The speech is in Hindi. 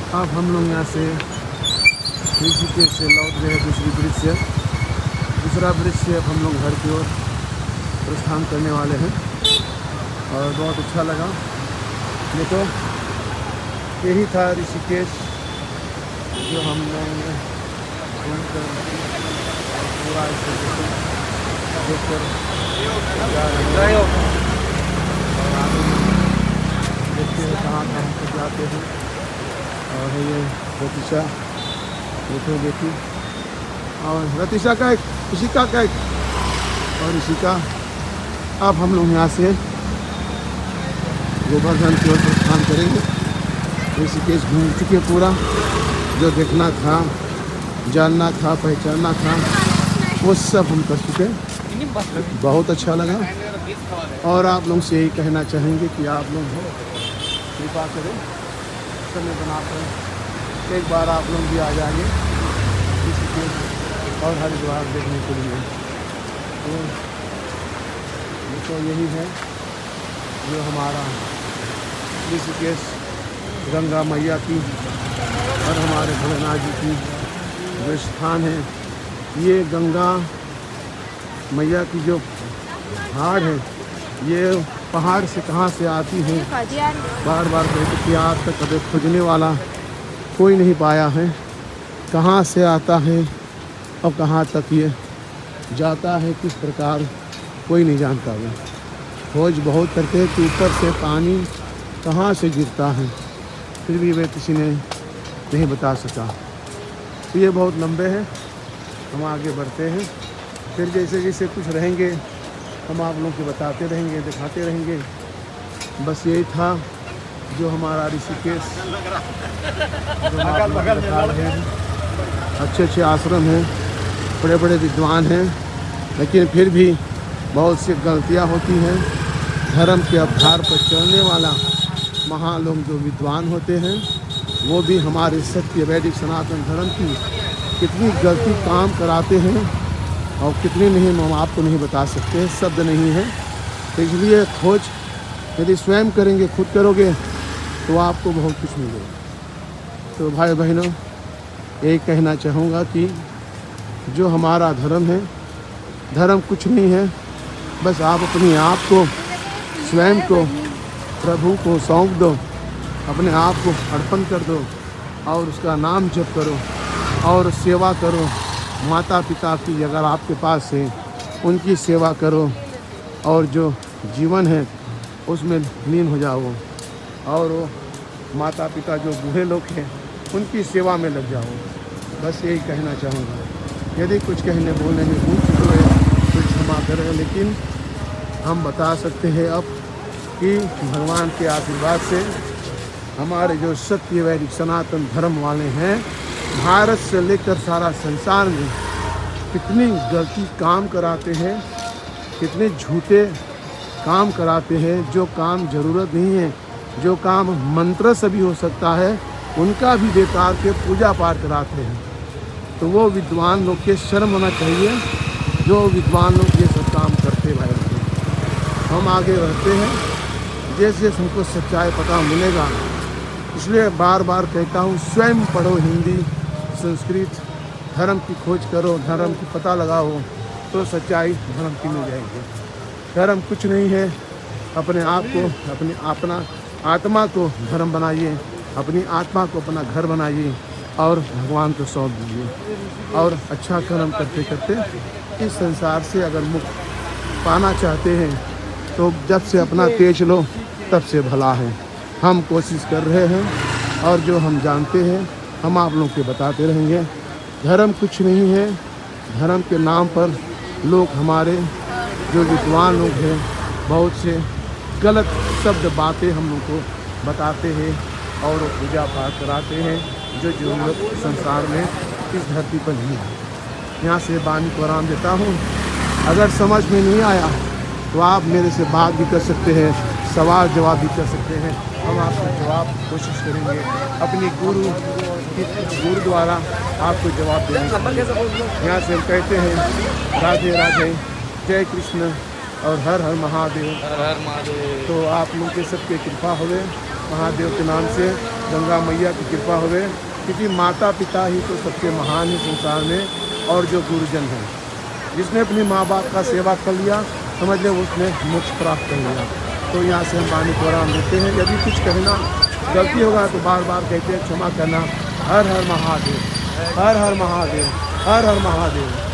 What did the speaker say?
अब हम लोग यहाँ से ऋषिकेश से लौट गए दूसरी ब्रिज से। दूसरा ब्रिज से अब हम लोग घर की ओर प्रस्थान करने वाले हैं और बहुत अच्छा लगा। ये तो यही था ऋषिकेश जो हमने घूमकर पूरा इस देखकर और आगे देखते हैं कहाँ कहाँ तक जाते हैं। और ये रतीशा देखो देखी और रतीशा का एक ऋषिका का एक और ऋषिका। अब हम लोग यहाँ से गोवर्धन की ओर प्रस्थान करेंगे। ऋषिकेश घूम चुके पूरा, जो देखना था, जानना था, पहचानना था, वो सब हम कर चुके। बहुत अच्छा लगा और आप लोग से यही कहना चाहेंगे कि आप लोग कृपा करें, समय बनाकर एक बार आप लोग भी आ जाएंगे ऋषिकेश और हरिद्वार देखने के लिए। तो यही है जो हमारा ऋषिकेश गंगा मैया की और हमारे भोलेनाथ जी की जो स्थान है। ये गंगा मैया की जो पहाड़ है, ये पहाड़ से कहाँ से आती है, बार बार कहते कि आज तक कभी खोजने वाला कोई नहीं पाया है। कहाँ से आता है और कहाँ तक ये जाता है, किस प्रकार, कोई नहीं जानता। वो खोज बहुत करते हैं कि ऊपर से पानी कहाँ से गिरता है, फिर भी वे किसी ने नहीं बता सका। तो ये बहुत लंबे हैं, हम आगे बढ़ते हैं। फिर जैसे जैसे कुछ रहेंगे हम आप लोगों को बताते रहेंगे, दिखाते रहेंगे। बस यही था जो हमारा ऋषिकेश। अच्छे अच्छे आश्रम हैं, बड़े बड़े विद्वान हैं, लेकिन फिर भी बहुत सी गलतियां होती हैं। धर्म के आधार पर चलने वाला महान लोग जो विद्वान होते हैं, वो भी हमारे सत्य वैदिक सनातन धर्म की कितनी गलती काम कराते हैं और कितने नहीं हम आपको नहीं बता सकते, शब्द नहीं है। तो इसलिए खोज यदि स्वयं करेंगे, खुद करोगे, तो आपको बहुत कुछ मिलेगा। तो भाई बहनों, यही कहना चाहूँगा कि जो हमारा धर्म है, धर्म कुछ नहीं है, बस आप अपने आप को, स्वयं को प्रभु को सौंप दो, अपने आप को अर्पण कर दो और उसका नाम जप करो और सेवा करो। माता पिता की अगर आपके पास है, उनकी सेवा करो और जो जीवन है उसमें लीन हो जाओ। और वो माता पिता जो बूढ़े लोग हैं, उनकी सेवा में लग जाओ। बस यही कहना चाहूँगा। यदि कुछ कहने बोलने में भूल चुके हैं तो क्षमा करें, लेकिन हम बता सकते हैं अब कि भगवान के आशीर्वाद से हमारे जो सत्य वैदिक सनातन धर्म वाले हैं, भारत से लेकर सारा संसार में कितनी गलती काम कराते हैं, कितने झूठे काम कराते हैं, जो काम ज़रूरत नहीं है, जो काम मंत्र से भी हो सकता है, उनका भी बेकार के पूजा पाठ कराते हैं। तो वो विद्वान लोग के शर्म होना चाहिए, जो विद्वान लोग ये सब काम करते भाई। हम आगे रहते हैं, जैसे जैसे हमको सच्चाई पता मिलेगा। इसलिए बार बार कहता हूँ, स्वयं पढ़ो हिंदी, संस्कृत, धर्म की खोज करो, धर्म की पता लगाओ, तो सच्चाई धर्म की मिल जाएगी। धर्म कुछ नहीं है, अपने आप को, अपना आत्मा को धर्म बनाइए, अपनी आत्मा को अपना घर बनाइए और भगवान को सौंप दीजिए। और अच्छा कर्म करते करते इस संसार से अगर मुक्त पाना चाहते हैं, तो जब से अपना तेज लो तब से भला है। हम कोशिश कर रहे हैं और जो हम जानते हैं हम आप लोगों को बताते रहेंगे। धर्म कुछ नहीं है, धर्म के नाम पर लोग, हमारे जो विद्वान लोग हैं, बहुत से गलत शब्द बातें हम लोग को बताते हैं और पूजा पाठ कराते हैं, जो जरूरत संसार में इस धरती पर नहीं है। यहाँ से वाणी को आराम देता हूँ। अगर समझ में नहीं आया तो आप मेरे से बात भी कर सकते हैं, सवाल जवाब भी कर सकते हैं। हम आपको जवाब कोशिश करेंगे अपनी गुरु द्वारा आपको जवाब देने। यहाँ से हम कहते हैं राधे राधे, जय कृष्ण और हर हर महादेव। हर हर महादेव। तो आप लोग के सबके कृपा हुए महादेव के नाम से, गंगा मैया की कृपा होवे, क्योंकि माता पिता ही तो सबसे महान है संसार में। और जो गुरुजन है, जिसने अपने माँ बाप का सेवा कर लिया, समझ ले उसने मोक्ष प्राप्त कर लिया। तो यहाँ से हम वाणी को आराम देते हैं। यदि कुछ कहना गलती होगा तो बार बार कहते हैं क्षमा करना। हर हर महादेव, हर हर महादेव, हर हर महादेव।